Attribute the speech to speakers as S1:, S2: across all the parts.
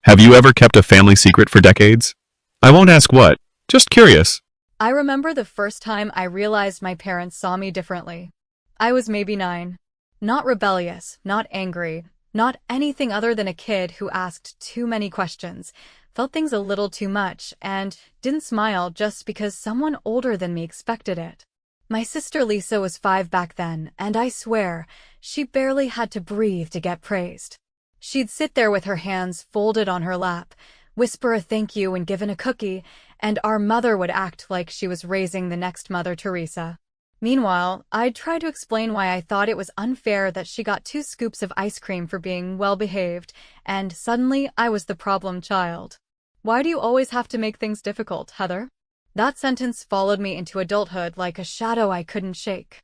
S1: Have you ever kept a family secret for decades? I won't ask what, just curious.
S2: I remember the first time I realized my parents saw me differently. I was maybe 9. Not rebellious, not angry, not anything other than a kid who asked too many questions, felt things a little too much, and didn't smile just because someone older than me expected it. My sister Lisa was 5 back then, and I swear, she barely had to breathe to get praised. She'd sit there with her hands folded on her lap, whisper a thank you when given a cookie, and our mother would act like she was raising the next Mother Teresa. Meanwhile, I'd try to explain why I thought it was unfair that she got 2 scoops of ice cream for being well-behaved, and suddenly I was the problem child. Why do you always have to make things difficult, Heather? That sentence followed me into adulthood like a shadow I couldn't shake.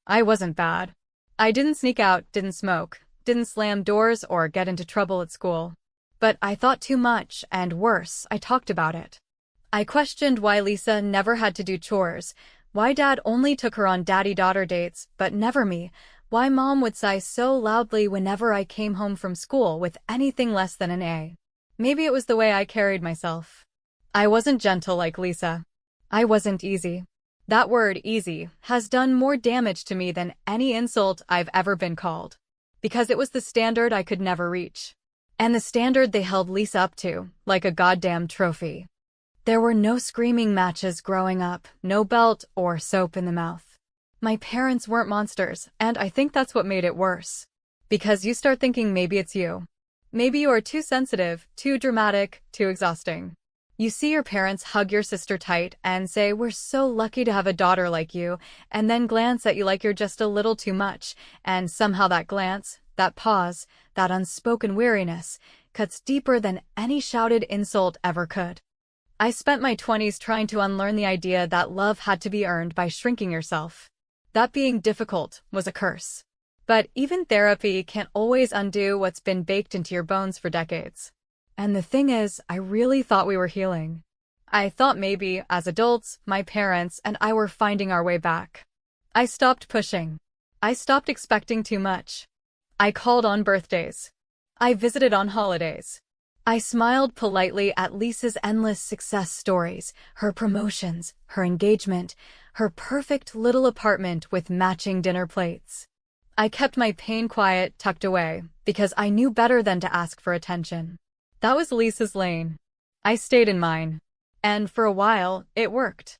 S2: I wasn't bad. I didn't sneak out, didn't smoke, didn't slam doors or get into trouble at school. But I thought too much, and worse, I talked about it. I questioned why Lisa never had to do chores, why Dad only took her on daddy-daughter dates, but never me, why Mom would sigh so loudly whenever I came home from school with anything less than an A. Maybe it was the way I carried myself. I wasn't gentle like Lisa. I wasn't easy. That word, easy, has done more damage to me than any insult I've ever been called. Because it was the standard I could never reach. And the standard they held Lisa up to, like a goddamn trophy. There were no screaming matches growing up, no belt or soap in the mouth. My parents weren't monsters, and I think that's what made it worse. Because you start thinking maybe it's you. Maybe you are too sensitive, too dramatic, too exhausting. You see your parents hug your sister tight and say, "We're so lucky to have a daughter like you," and then glance at you like you're just a little too much, and somehow that glance, that pause, that unspoken weariness, cuts deeper than any shouted insult ever could. I spent my 20s trying to unlearn the idea that love had to be earned by shrinking yourself. That being difficult was a curse. But even therapy can't always undo what's been baked into your bones for decades. And the thing is, I really thought we were healing. I thought maybe, as adults, my parents and I were finding our way back. I stopped pushing. I stopped expecting too much. I called on birthdays. I visited on holidays. I smiled politely at Lisa's endless success stories, her promotions, her engagement, her perfect little apartment with matching dinner plates. I kept my pain quiet, tucked away, because I knew better than to ask for attention. That was Lisa's lane. I stayed in mine. And for a while, it worked.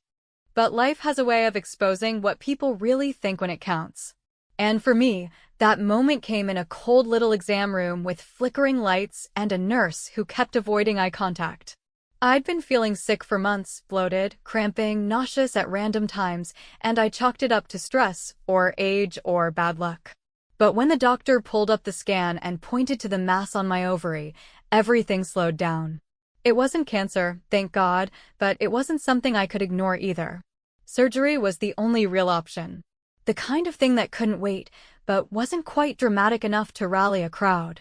S2: But life has a way of exposing what people really think when it counts. And for me, that moment came in a cold little exam room with flickering lights and a nurse who kept avoiding eye contact. I'd been feeling sick for months, bloated, cramping, nauseous at random times, and I chalked it up to stress, or age, or bad luck. But when the doctor pulled up the scan and pointed to the mass on my ovary, everything slowed down. It wasn't cancer, thank God, but it wasn't something I could ignore either. Surgery was the only real option. The kind of thing that couldn't wait, but wasn't quite dramatic enough to rally a crowd.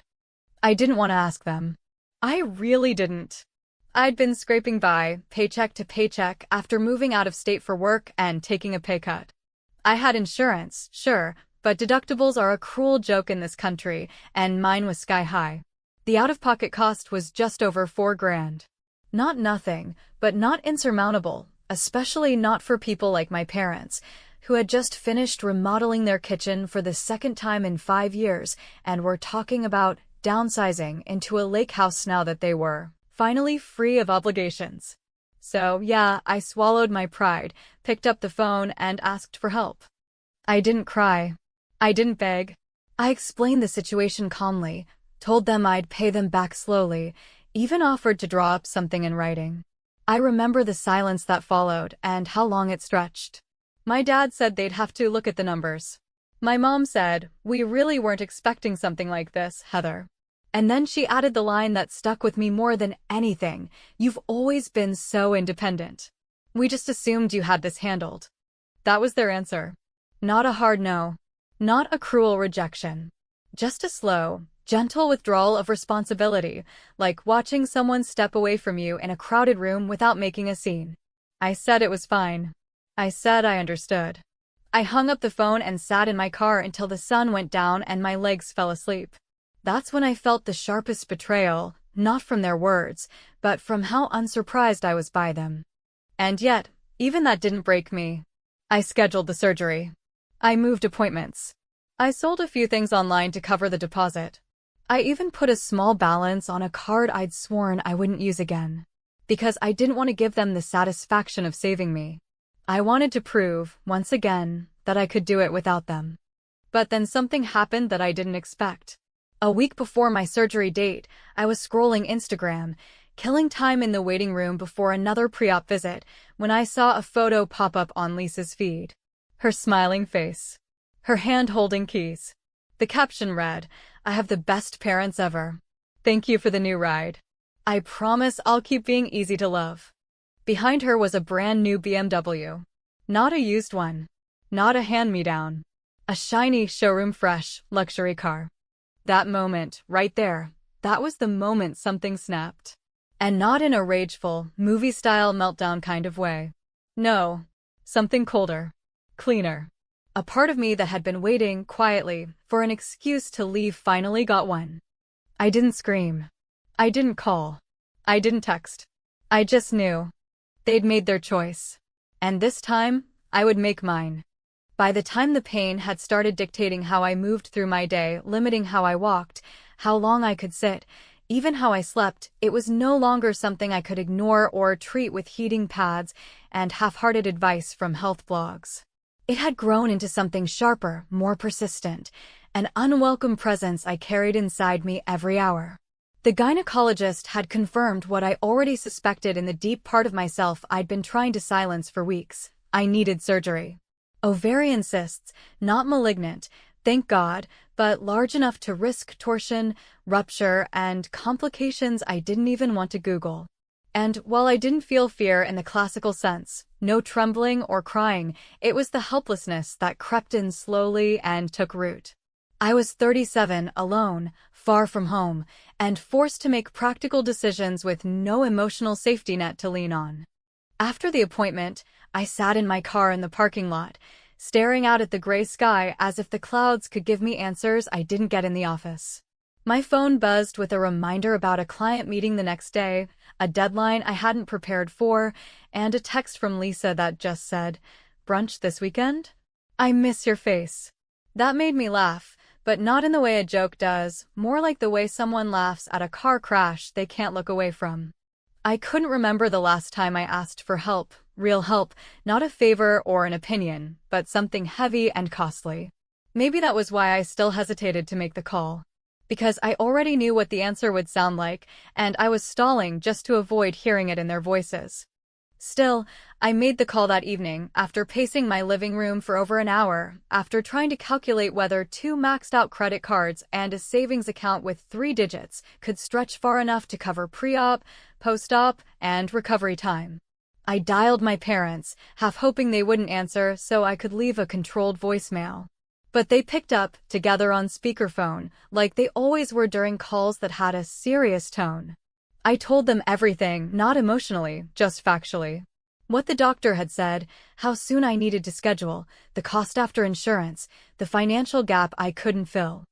S2: I didn't want to ask them. I really didn't. I'd been scraping by, paycheck to paycheck, after moving out of state for work and taking a pay cut. I had insurance, sure, but deductibles are a cruel joke in this country, and mine was sky high. The out-of-pocket cost was just over $4,000. Not nothing, but not insurmountable, especially not for people like my parents, who had just finished remodeling their kitchen for the second time in 5 years and were talking about downsizing into a lake house now that they were finally free of obligations. So yeah, I swallowed my pride, picked up the phone, and asked for help. I didn't cry. I didn't beg. I explained the situation calmly, told them I'd pay them back slowly, even offered to draw up something in writing. I remember the silence that followed and how long it stretched. My dad said they'd have to look at the numbers. My mom said, "We really weren't expecting something like this, Heather." And then she added the line that stuck with me more than anything, "You've always been so independent. We just assumed you had this handled." That was their answer. Not a hard no. Not a cruel rejection. Just a slow, gentle withdrawal of responsibility, like watching someone step away from you in a crowded room without making a scene. I said it was fine. I said I understood. I hung up the phone and sat in my car until the sun went down and my legs fell asleep. That's when I felt the sharpest betrayal, not from their words, but from how unsurprised I was by them. And yet, even that didn't break me. I scheduled the surgery. I moved appointments. I sold a few things online to cover the deposit. I even put a small balance on a card I'd sworn I wouldn't use again, because I didn't want to give them the satisfaction of saving me. I wanted to prove, once again, that I could do it without them. But then something happened that I didn't expect. A week before my surgery date, I was scrolling Instagram, killing time in the waiting room before another pre-op visit, when I saw a photo pop up on Lisa's feed. Her smiling face. Her hand holding keys. The caption read, "I have the best parents ever. Thank you for the new ride. I promise I'll keep being easy to love." Behind her was a brand new BMW. Not a used one. Not a hand-me-down. A shiny, showroom-fresh, luxury car. That moment, right there, that was the moment something snapped. And not in a rageful, movie-style meltdown kind of way. No, something colder. Cleaner. A part of me that had been waiting, quietly, for an excuse to leave finally got one. I didn't scream. I didn't call. I didn't text. I just knew. They'd made their choice. And this time, I would make mine. By the time the pain had started dictating how I moved through my day, limiting how I walked, how long I could sit, even how I slept, it was no longer something I could ignore or treat with heating pads and half-hearted advice from health blogs. It had grown into something sharper, more persistent, an unwelcome presence I carried inside me every hour. The gynecologist had confirmed what I already suspected in the deep part of myself I'd been trying to silence for weeks. I needed surgery. Ovarian cysts, not malignant, thank God, but large enough to risk torsion, rupture, and complications I didn't even want to Google. And while I didn't feel fear in the classical sense, no trembling or crying, it was the helplessness that crept in slowly and took root. I was 37, alone, far from home, and forced to make practical decisions with no emotional safety net to lean on. After the appointment, I sat in my car in the parking lot, staring out at the gray sky as if the clouds could give me answers I didn't get in the office. My phone buzzed with a reminder about a client meeting the next day, a deadline I hadn't prepared for, and a text from Lisa that just said, "Brunch this weekend? I miss your face." That made me laugh, but not in the way a joke does, more like the way someone laughs at a car crash they can't look away from. I couldn't remember the last time I asked for help, real help, not a favor or an opinion, but something heavy and costly. Maybe that was why I still hesitated to make the call. Because I already knew what the answer would sound like, and I was stalling just to avoid hearing it in their voices. Still, I made the call that evening, after pacing my living room for over an hour, after trying to calculate whether 2 maxed-out credit cards and a savings account with 3 digits could stretch far enough to cover pre-op, post-op, and recovery time. I dialed my parents, half hoping they wouldn't answer so I could leave a controlled voicemail. But they picked up, together on speakerphone, like they always were during calls that had a serious tone. I told them everything, not emotionally, just factually. What the doctor had said, how soon I needed to schedule, the cost after insurance, the financial gap I couldn't fill.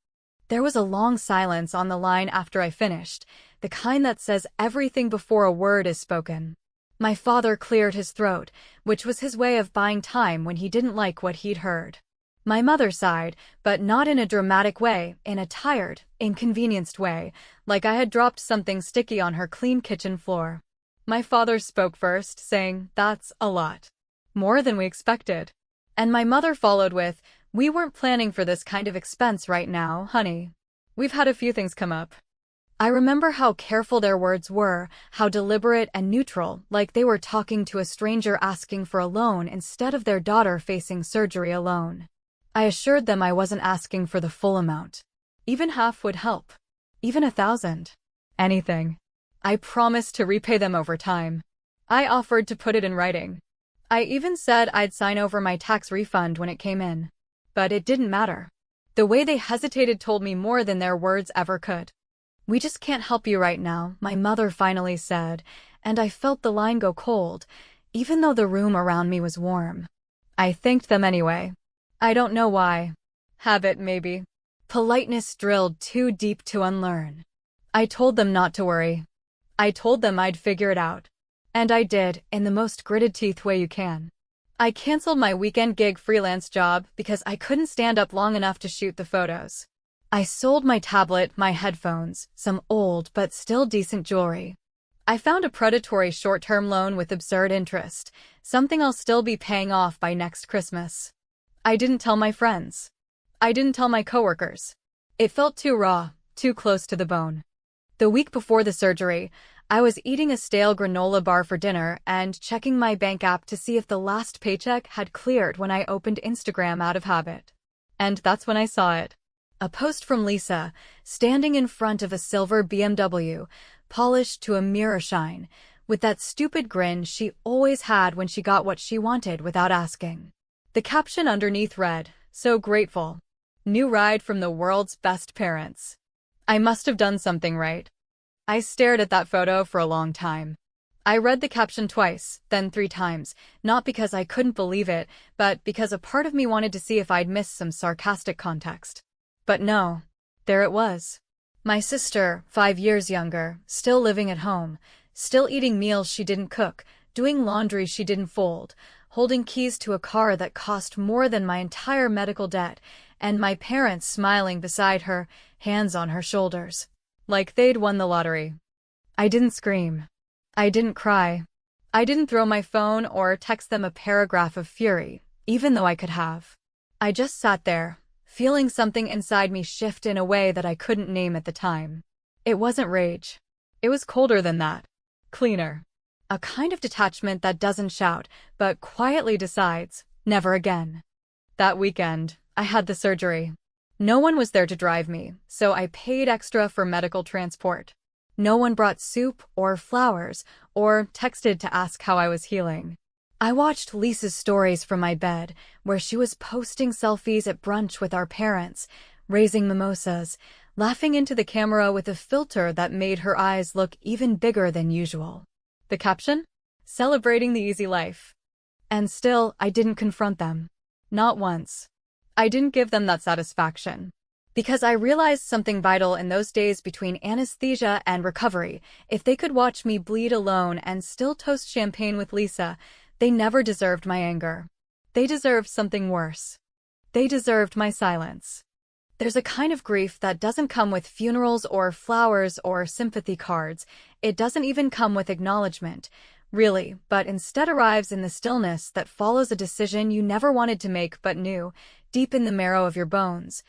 S2: There was a long silence on the line after I finished, the kind that says everything before a word is spoken. My father cleared his throat, which was his way of buying time when he didn't like what he'd heard. My mother sighed, but not in a dramatic way, in a tired, inconvenienced way, like I had dropped something sticky on her clean kitchen floor. My father spoke first, saying, "That's a lot. More than we expected." And my mother followed with, "We weren't planning for this kind of expense right now, honey. We've had a few things come up." I remember how careful their words were, how deliberate and neutral, like they were talking to a stranger asking for a loan instead of their daughter facing surgery alone. I assured them I wasn't asking for the full amount. Even half would help. Even 1,000. Anything. I promised to repay them over time. I offered to put it in writing. I even said I'd sign over my tax refund when it came in. But it didn't matter. The way they hesitated told me more than their words ever could. "We just can't help you right now," my mother finally said, and I felt the line go cold, even though the room around me was warm. I thanked them anyway. I don't know why. Habit, maybe. Politeness drilled too deep to unlearn. I told them not to worry. I told them I'd figure it out. And I did, in the most gritted teeth way you can. I canceled my weekend gig freelance job because I couldn't stand up long enough to shoot the photos. I sold my tablet, my headphones, some old but still decent jewelry. I found a predatory short-term loan with absurd interest, something I'll still be paying off by next Christmas. I didn't tell my friends. I didn't tell my coworkers. It felt too raw, too close to the bone. The week before the surgery, I was eating a stale granola bar for dinner and checking my bank app to see if the last paycheck had cleared when I opened Instagram out of habit. And that's when I saw it. A post from Lisa, standing in front of a silver BMW, polished to a mirror shine, with that stupid grin she always had when she got what she wanted without asking. The caption underneath read, "So grateful. New ride from the world's best parents." I must have done something right. I stared at that photo for a long time. I read the caption twice, then 3 times, not because I couldn't believe it, but because a part of me wanted to see if I'd missed some sarcastic context. But no, there it was. My sister, 5 years younger, still living at home, still eating meals she didn't cook, doing laundry she didn't fold, holding keys to a car that cost more than my entire medical debt, and my parents smiling beside her, hands on her shoulders, like they'd won the lottery. I didn't scream. I didn't cry. I didn't throw my phone or text them a paragraph of fury, even though I could have. I just sat there, feeling something inside me shift in a way that I couldn't name at the time. It wasn't rage. It was colder than that. Cleaner. A kind of detachment that doesn't shout, but quietly decides, never again. That weekend, I had the surgery. No one was there to drive me, so I paid extra for medical transport. No one brought soup or flowers or texted to ask how I was healing. I watched Lisa's stories from my bed, where she was posting selfies at brunch with our parents, raising mimosas, laughing into the camera with a filter that made her eyes look even bigger than usual. The caption? Celebrating the easy life. And still, I didn't confront them. Not once. I didn't give them that satisfaction. Because I realized something vital in those days between anesthesia and recovery. If they could watch me bleed alone and still toast champagne with Lisa, they never deserved my anger. They deserved something worse. They deserved my silence. There's a kind of grief that doesn't come with funerals or flowers or sympathy cards. It doesn't even come with acknowledgement, really, but instead arrives in the stillness that follows a decision you never wanted to make but knew, deep in the marrow of your bones,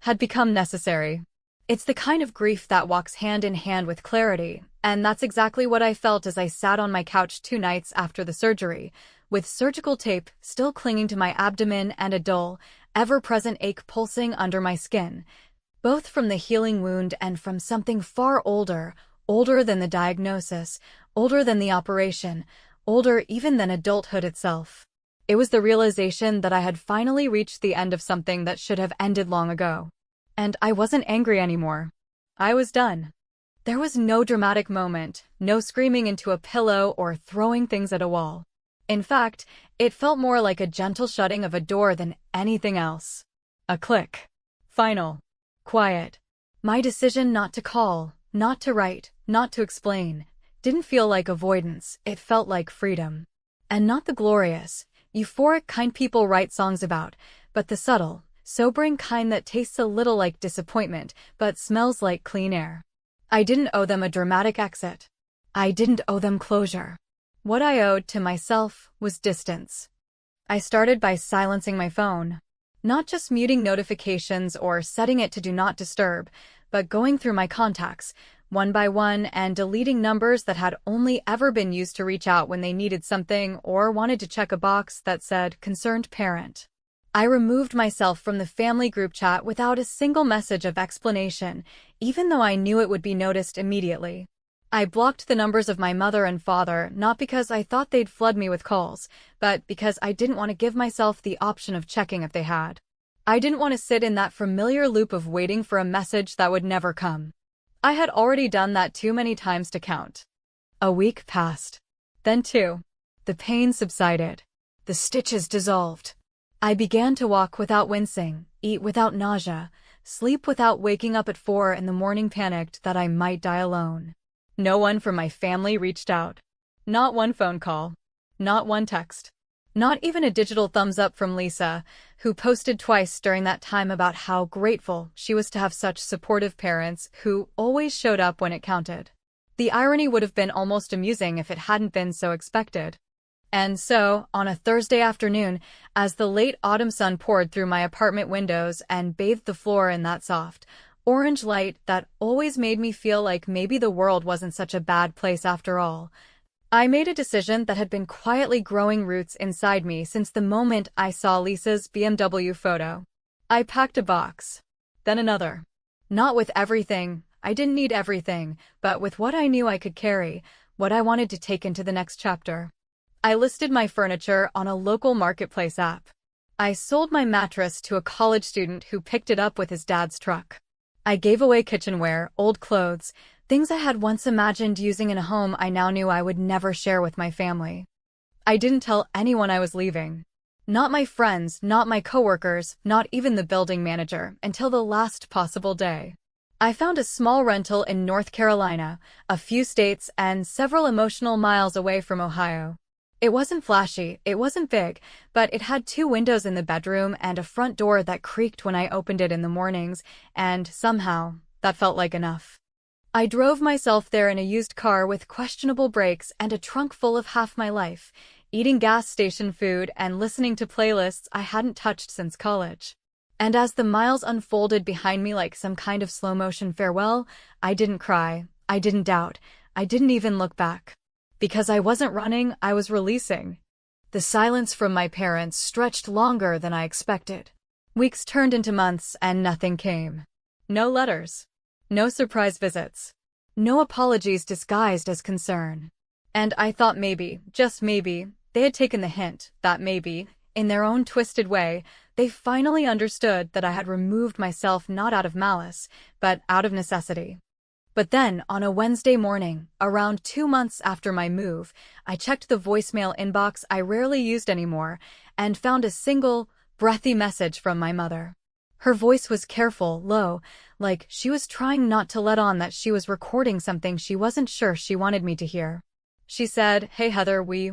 S2: had become necessary. It's the kind of grief that walks hand in hand with clarity, and that's exactly what I felt as I sat on my couch 2 nights after the surgery, with surgical tape still clinging to my abdomen and a dull, ever-present ache pulsing under my skin, both from the healing wound and from something far older, older than the diagnosis, older than the operation, older even than adulthood itself. It was the realization that I had finally reached the end of something that should have ended long ago. And I wasn't angry anymore. I was done. There was no dramatic moment, no screaming into a pillow or throwing things at a wall. In fact, it felt more like a gentle shutting of a door than anything else. A click. Final. Quiet. My decision not to call, not to write, not to explain, didn't feel like avoidance, it felt like freedom. And not the glorious, euphoric kind people write songs about, but the subtle, sobering kind that tastes a little like disappointment, but smells like clean air. I didn't owe them a dramatic exit. I didn't owe them closure. What I owed to myself was distance. I started by silencing my phone. Not just muting notifications or setting it to do not disturb, but going through my contacts, one by one, and deleting numbers that had only ever been used to reach out when they needed something or wanted to check a box that said concerned parent. I removed myself from the family group chat without a single message of explanation, even though I knew it would be noticed immediately. I blocked the numbers of my mother and father not because I thought they'd flood me with calls, but because I didn't want to give myself the option of checking if they had. I didn't want to sit in that familiar loop of waiting for a message that would never come. I had already done that too many times to count. A week passed. Then 2. The pain subsided. The stitches dissolved. I began to walk without wincing, eat without nausea, sleep without waking up at 4 in the morning, panicked that I might die alone. No one from my family reached out. Not one phone call. Not one text. Not even a digital thumbs up from Lisa, who posted twice during that time about how grateful she was to have such supportive parents who always showed up when it counted. The irony would have been almost amusing if it hadn't been so expected. And so, on a Thursday afternoon, as the late autumn sun poured through my apartment windows and bathed the floor in that soft, orange light that always made me feel like maybe the world wasn't such a bad place after all, I made a decision that had been quietly growing roots inside me since the moment I saw Lisa's BMW photo. I packed a box. Then another. Not with everything. I didn't need everything, but with what I knew I could carry, what I wanted to take into the next chapter. I listed my furniture on a local marketplace app. I sold my mattress to a college student who picked it up with his dad's truck. I gave away kitchenware, old clothes, things I had once imagined using in a home I now knew I would never share with my family. I didn't tell anyone I was leaving. Not my friends, not my coworkers, not even the building manager, until the last possible day. I found a small rental in North Carolina, a few states and several emotional miles away from Ohio. It wasn't flashy, it wasn't big, but it had 2 windows in the bedroom and a front door that creaked when I opened it in the mornings, and somehow, that felt like enough. I drove myself there in a used car with questionable brakes and a trunk full of half my life, eating gas station food and listening to playlists I hadn't touched since college. And as the miles unfolded behind me like some kind of slow-motion farewell, I didn't cry, I didn't doubt, I didn't even look back. Because I wasn't running, I was releasing. The silence from my parents stretched longer than I expected. Weeks turned into months and nothing came. No letters. No surprise visits. No apologies disguised as concern. And I thought maybe, just maybe, they had taken the hint that maybe, in their own twisted way, they finally understood that I had removed myself not out of malice, but out of necessity. But then, on a Wednesday morning, around 2 months after my move, I checked the voicemail inbox I rarely used anymore and found a single, breathy message from my mother. Her voice was careful, low, like she was trying not to let on that she was recording something she wasn't sure she wanted me to hear. She said, "Hey Heather, we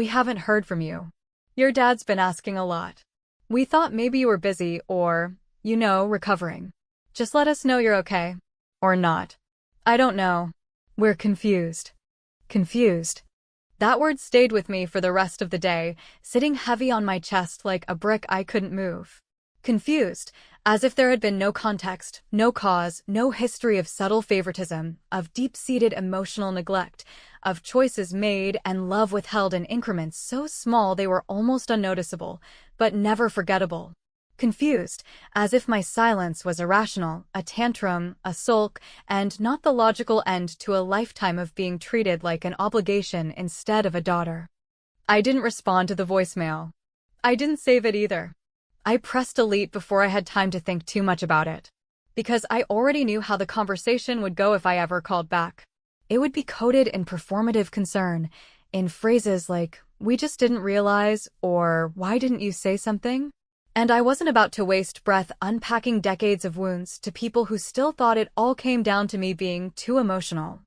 S2: haven't heard from you. Your dad's been asking a lot. We thought maybe you were busy or, recovering. Just let us know you're okay. Or not. I don't know. We're confused." Confused. That word stayed with me for the rest of the day, sitting heavy on my chest like a brick I couldn't move. Confused, as if there had been no context, no cause, no history of subtle favoritism, of deep-seated emotional neglect, of choices made and love withheld in increments so small they were almost unnoticeable, but never forgettable. Confused, as if my silence was irrational, a tantrum, a sulk, and not the logical end to a lifetime of being treated like an obligation instead of a daughter. I didn't respond to the voicemail. I didn't save it either. I pressed delete before I had time to think too much about it. Because I already knew how the conversation would go if I ever called back. It would be coded in performative concern, in phrases like, "We just didn't realize," or "Why didn't you say something?" And I wasn't about to waste breath unpacking decades of wounds to people who still thought it all came down to me being too emotional.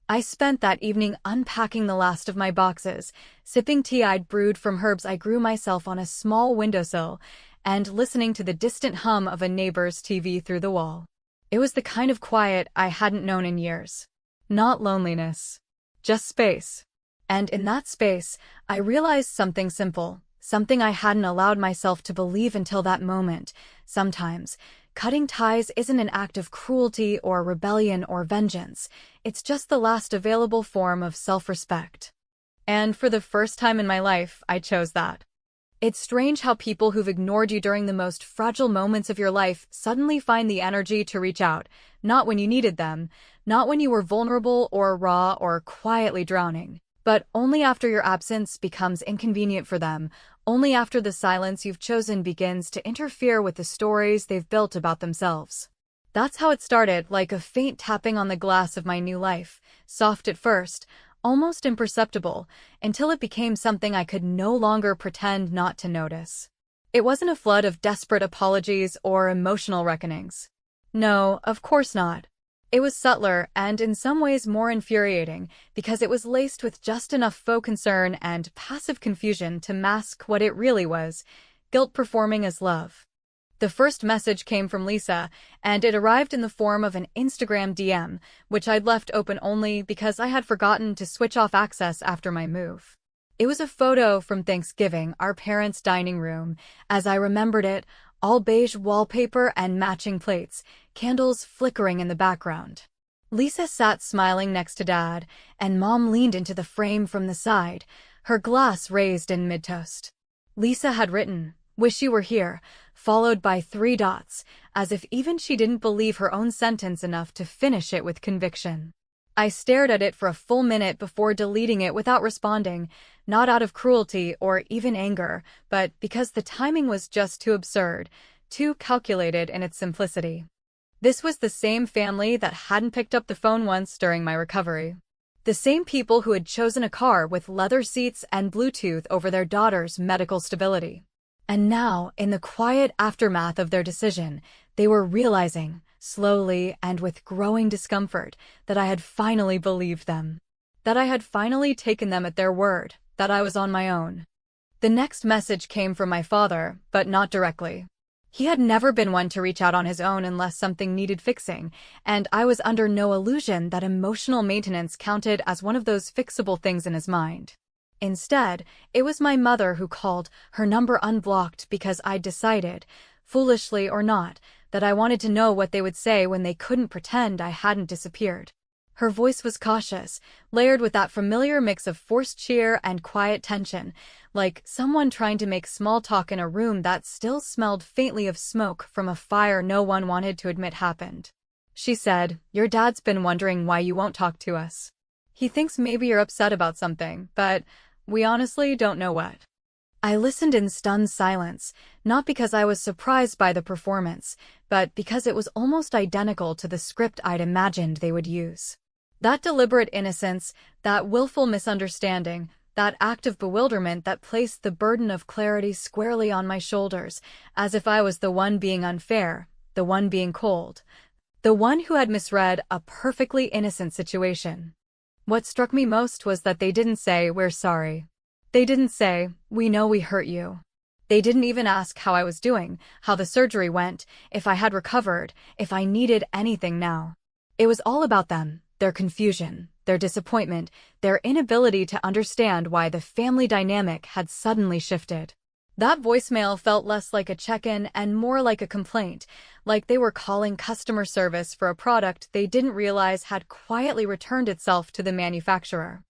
S2: I spent that evening unpacking the last of my boxes, sipping tea I'd brewed from herbs I grew myself on a small windowsill, and listening to the distant hum of a neighbor's TV through the wall. It was the kind of quiet I hadn't known in years. Not loneliness. Just space. And in that space, I realized something simple, something I hadn't allowed myself to believe until that moment. Sometimes, cutting ties isn't an act of cruelty or rebellion or vengeance. It's just the last available form of self-respect. And for the first time in my life, I chose that. It's strange how people who've ignored you during the most fragile moments of your life suddenly find the energy to reach out, not when you needed them, not when you were vulnerable or raw or quietly drowning, but only after your absence becomes inconvenient for them, only after the silence you've chosen begins to interfere with the stories they've built about themselves. That's how it started, like a faint tapping on the glass of my new life, soft at first, almost imperceptible, until it became something I could no longer pretend not to notice. It wasn't a flood of desperate apologies or emotional reckonings. No, of course not. It was subtler and in some ways more infuriating because it was laced with just enough faux concern and passive confusion to mask what it really was, guilt performing as love. The first message came from Lisa, and it arrived in the form of an Instagram DM, which I'd left open only because I had forgotten to switch off access after my move. It was a photo from Thanksgiving, our parents' dining room, as I remembered it, all beige wallpaper and matching plates, candles flickering in the background. Lisa sat smiling next to Dad, and Mom leaned into the frame from the side, her glass raised in mid-toast. Lisa had written, "Wish you were here," followed by 3 dots, as if even she didn't believe her own sentence enough to finish it with conviction. I stared at it for a full minute before deleting it without responding, not out of cruelty or even anger, but because the timing was just too absurd, too calculated in its simplicity. This was the same family that hadn't picked up the phone once during my recovery. The same people who had chosen a car with leather seats and Bluetooth over their daughter's medical stability. And now, in the quiet aftermath of their decision, they were realizing, slowly and with growing discomfort, that I had finally believed them. That I had finally taken them at their word, that I was on my own. The next message came from my father, but not directly. He had never been one to reach out on his own unless something needed fixing, and I was under no illusion that emotional maintenance counted as one of those fixable things in his mind. Instead, it was my mother who called, her number unblocked because I'd decided, foolishly or not, that I wanted to know what they would say when they couldn't pretend I hadn't disappeared. Her voice was cautious, layered with that familiar mix of forced cheer and quiet tension, like someone trying to make small talk in a room that still smelled faintly of smoke from a fire no one wanted to admit happened. She said, "Your dad's been wondering why you won't talk to us. He thinks maybe you're upset about something, but we honestly don't know what." I listened in stunned silence, not because I was surprised by the performance, but because it was almost identical to the script I'd imagined they would use. That deliberate innocence, that willful misunderstanding, that act of bewilderment that placed the burden of clarity squarely on my shoulders, as if I was the one being unfair, the one being cold, the one who had misread a perfectly innocent situation. What struck me most was that they didn't say, "We're sorry." They didn't say, "We know we hurt you." They didn't even ask how I was doing, how the surgery went, if I had recovered, if I needed anything now. It was all about them, their confusion, their disappointment, their inability to understand why the family dynamic had suddenly shifted. That voicemail felt less like a check-in and more like a complaint, like they were calling customer service for a product they didn't realize had quietly returned itself to the manufacturer.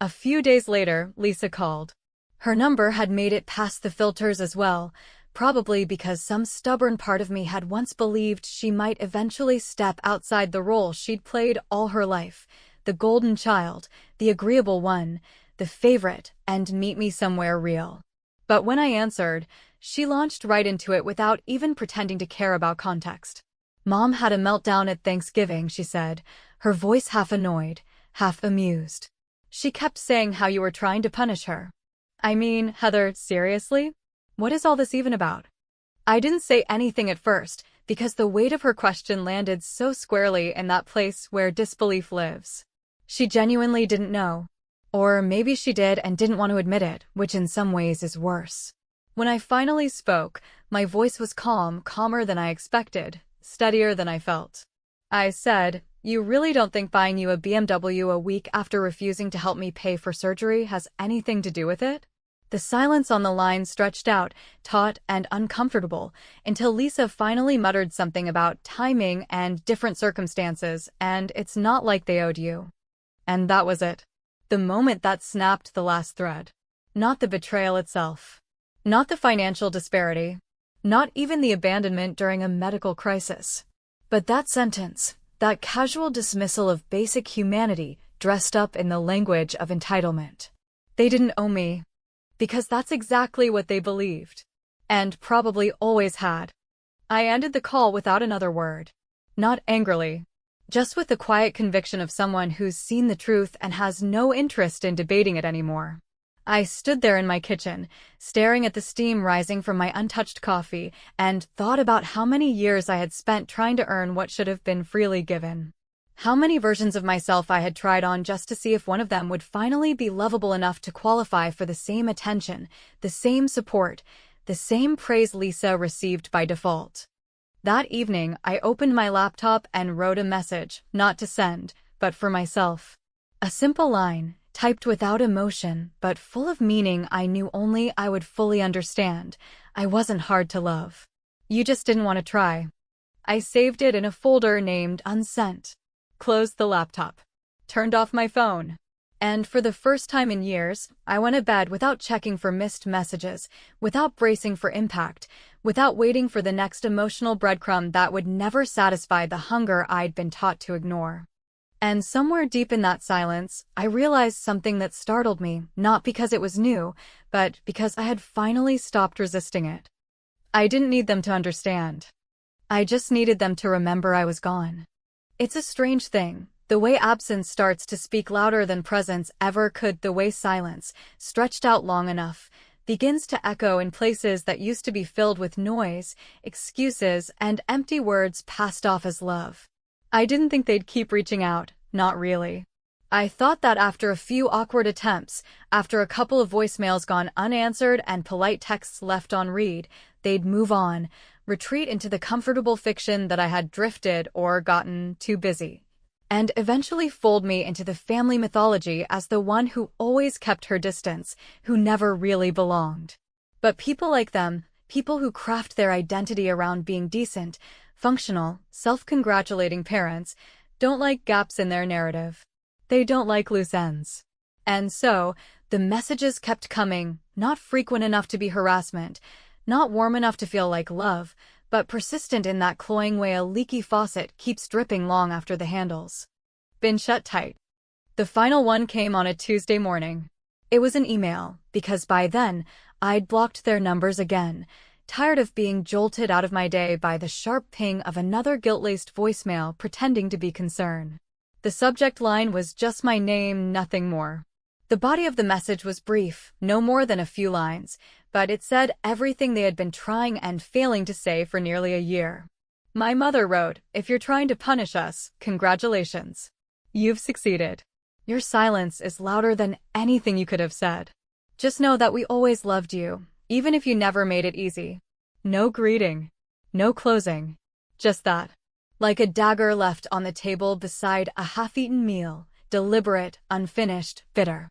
S2: A few days later, Lisa called. Her number had made it past the filters as well, probably because some stubborn part of me had once believed she might eventually step outside the role she'd played all her life, the golden child, the agreeable one, the favorite, and meet me somewhere real. But when I answered, she launched right into it without even pretending to care about context. "Mom had a meltdown at Thanksgiving," she said, her voice half annoyed, half amused. "She kept saying how you were trying to punish her." I mean, Heather, seriously? What is all this even about? I didn't say anything at first, because the weight of her question landed so squarely in that place where disbelief lives. She genuinely didn't know. Or maybe she did and didn't want to admit it, which in some ways is worse. When I finally spoke, my voice was calm, calmer than I expected, steadier than I felt. I said, "You really don't think buying you a BMW a week after refusing to help me pay for surgery has anything to do with it?" The silence on the line stretched out, taut and uncomfortable, until Lisa finally muttered something about timing and different circumstances, and "It's not like they owed you." And that was it. The moment that snapped the last thread. Not the betrayal itself. Not the financial disparity. Not even the abandonment during a medical crisis. But that sentence, that casual dismissal of basic humanity dressed up in the language of entitlement. They didn't owe me. Because that's exactly what they believed. And probably always had. I ended the call without another word. Not angrily. Just with the quiet conviction of someone who's seen the truth and has no interest in debating it anymore. I stood there in my kitchen, staring at the steam rising from my untouched coffee, and thought about how many years I had spent trying to earn what should have been freely given. How many versions of myself I had tried on just to see if one of them would finally be lovable enough to qualify for the same attention, the same support, the same praise Lisa received by default. That evening, I opened my laptop and wrote a message, not to send, but for myself. A simple line, typed without emotion, but full of meaning I knew only I would fully understand. I wasn't hard to love. You just didn't want to try. I saved it in a folder named Unsent. Closed the laptop. Turned off my phone. And for the first time in years, I went to bed without checking for missed messages, without bracing for impact, without waiting for the next emotional breadcrumb that would never satisfy the hunger I'd been taught to ignore. And somewhere deep in that silence, I realized something that startled me, not because it was new, but because I had finally stopped resisting it. I didn't need them to understand. I just needed them to remember I was gone. It's a strange thing, the way absence starts to speak louder than presence ever could, the way silence, stretched out long enough, begins to echo in places that used to be filled with noise, excuses, and empty words passed off as love. I didn't think they'd keep reaching out, not really. I thought that after a few awkward attempts, after a couple of voicemails gone unanswered and polite texts left on read, they'd move on, retreat into the comfortable fiction that I had drifted or gotten too busy, and eventually fold me into the family mythology as the one who always kept her distance, who never really belonged. But people like them, people who craft their identity around being decent, functional, self-congratulating parents, don't like gaps in their narrative. They don't like loose ends. And so, the messages kept coming, not frequent enough to be harassment, not warm enough to feel like love, but persistent in that cloying way a leaky faucet keeps dripping long after the handle's been shut tight. The final one came on a Tuesday morning. It was an email, because by then, I'd blocked their numbers again, tired of being jolted out of my day by the sharp ping of another guilt-laced voicemail pretending to be concern. The subject line was just my name, nothing more. The body of the message was brief, no more than a few lines, but it said everything they had been trying and failing to say for nearly a year. My mother wrote, "If you're trying to punish us, congratulations. You've succeeded. Your silence is louder than anything you could have said. Just know that we always loved you, even if you never made it easy." No greeting. No closing. Just that. Like a dagger left on the table beside a half-eaten meal, deliberate, unfinished, bitter.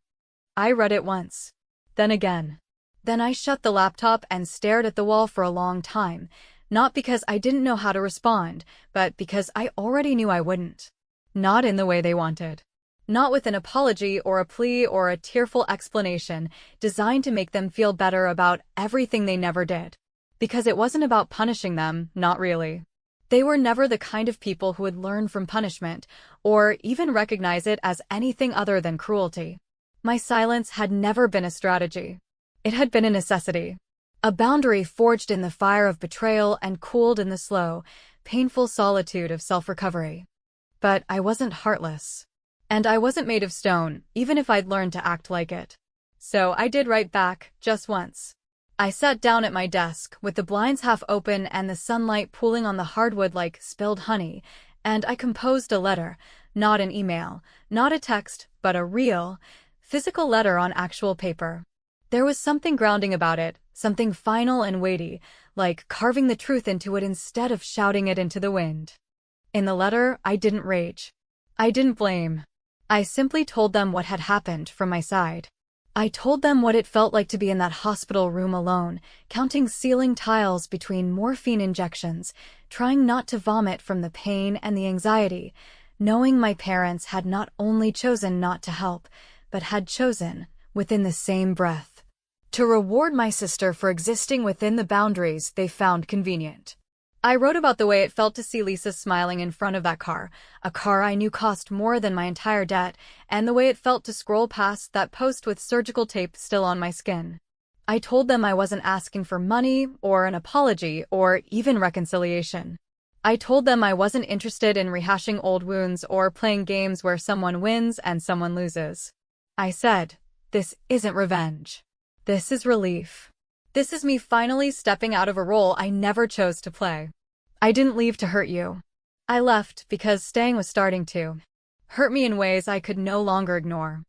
S2: I read it once. Then again. Then I shut the laptop and stared at the wall for a long time, not because I didn't know how to respond, but because I already knew I wouldn't. Not in the way they wanted. Not with an apology or a plea or a tearful explanation designed to make them feel better about everything they never did. Because it wasn't about punishing them, not really. They were never the kind of people who would learn from punishment, or even recognize it as anything other than cruelty. My silence had never been a strategy. It had been a necessity. A boundary forged in the fire of betrayal and cooled in the slow, painful solitude of self-recovery. But I wasn't heartless. And I wasn't made of stone, even if I'd learned to act like it. So I did write back, just once. I sat down at my desk, with the blinds half open and the sunlight pooling on the hardwood like spilled honey, and I composed a letter, not an email, not a text, but a real, physical letter on actual paper. There was something grounding about it, something final and weighty, like carving the truth into it instead of shouting it into the wind. In the letter, I didn't rage. I didn't blame. I simply told them what had happened from my side. I told them what it felt like to be in that hospital room alone, counting ceiling tiles between morphine injections, trying not to vomit from the pain and the anxiety, knowing my parents had not only chosen not to help, but had chosen, within the same breath, to reward my sister for existing within the boundaries they found convenient. I wrote about the way it felt to see Lisa smiling in front of that car, a car I knew cost more than my entire debt, and the way it felt to scroll past that post with surgical tape still on my skin. I told them I wasn't asking for money, or an apology, or even reconciliation. I told them I wasn't interested in rehashing old wounds or playing games where someone wins and someone loses. I said, This isn't revenge. This is relief. This is me finally stepping out of a role I never chose to play. I didn't leave to hurt you. I left because staying was starting to hurt me in ways I could no longer ignore.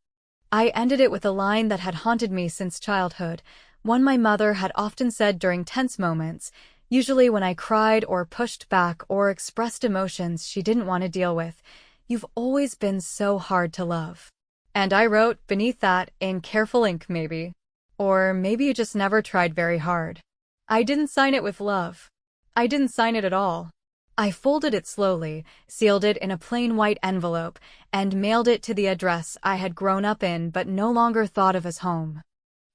S2: I ended it with a line that had haunted me since childhood, one my mother had often said during tense moments, usually when I cried or pushed back or expressed emotions she didn't want to deal with. "You've always been so hard to love." And I wrote beneath that, in careful ink maybe. Or maybe you just never tried very hard. I didn't sign it with love. I didn't sign it at all. I folded it slowly, sealed it in a plain white envelope, and mailed it to the address I had grown up in but no longer thought of as home.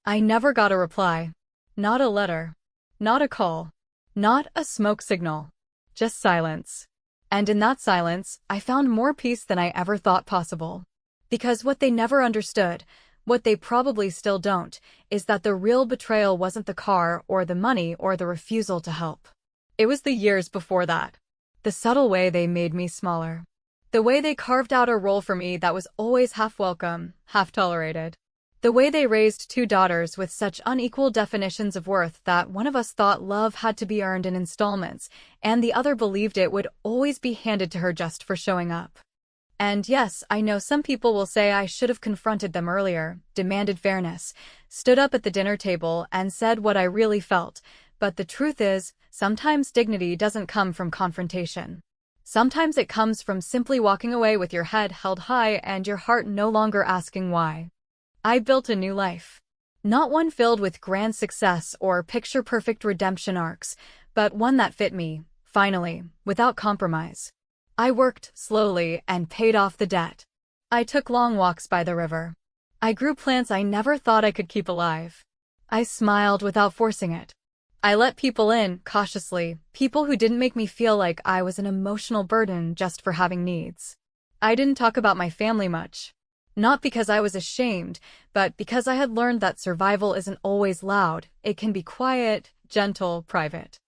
S2: I never got a reply. Not a letter. Not a call. Not a smoke signal. Just silence. And in that silence, I found more peace than I ever thought possible. Because what they never understood, what they probably still don't, is that the real betrayal wasn't the car or the money or the refusal to help. It was the years before that. The subtle way they made me smaller. The way they carved out a role for me that was always half welcome, half tolerated. The way they raised two daughters with such unequal definitions of worth that one of us thought love had to be earned in installments, and the other believed it would always be handed to her just for showing up. And yes, I know some people will say I should have confronted them earlier, demanded fairness, stood up at the dinner table and said what I really felt, but the truth is, sometimes dignity doesn't come from confrontation. Sometimes it comes from simply walking away with your head held high and your heart no longer asking why. I built a new life. Not one filled with grand success or picture-perfect redemption arcs, but one that fit me, finally, without compromise. I worked slowly and paid off the debt. I took long walks by the river. I grew plants I never thought I could keep alive. I smiled without forcing it. I let people in, cautiously, people who didn't make me feel like I was an emotional burden just for having needs. I didn't talk about my family much. Not because I was ashamed, but because I had learned that survival isn't always loud, it can be quiet, gentle, private.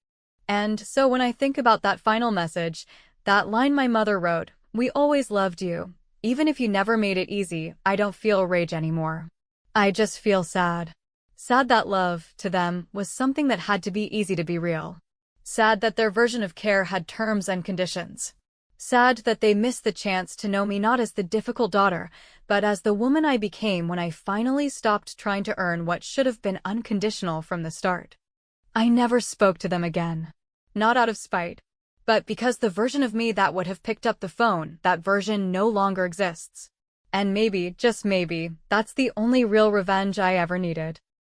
S2: And so when I think about that final message, that line my mother wrote, "We always loved you. Even if you never made it easy," I don't feel rage anymore. I just feel sad. Sad that love, to them, was something that had to be easy to be real. Sad that their version of care had terms and conditions. Sad that they missed the chance to know me not as the difficult daughter, but as the woman I became when I finally stopped trying to earn what should have been unconditional from the start. I never spoke to them again. Not out of spite, but because the version of me that would have picked up the phone, that version no longer exists. And maybe, just maybe, that's the only real revenge I ever needed.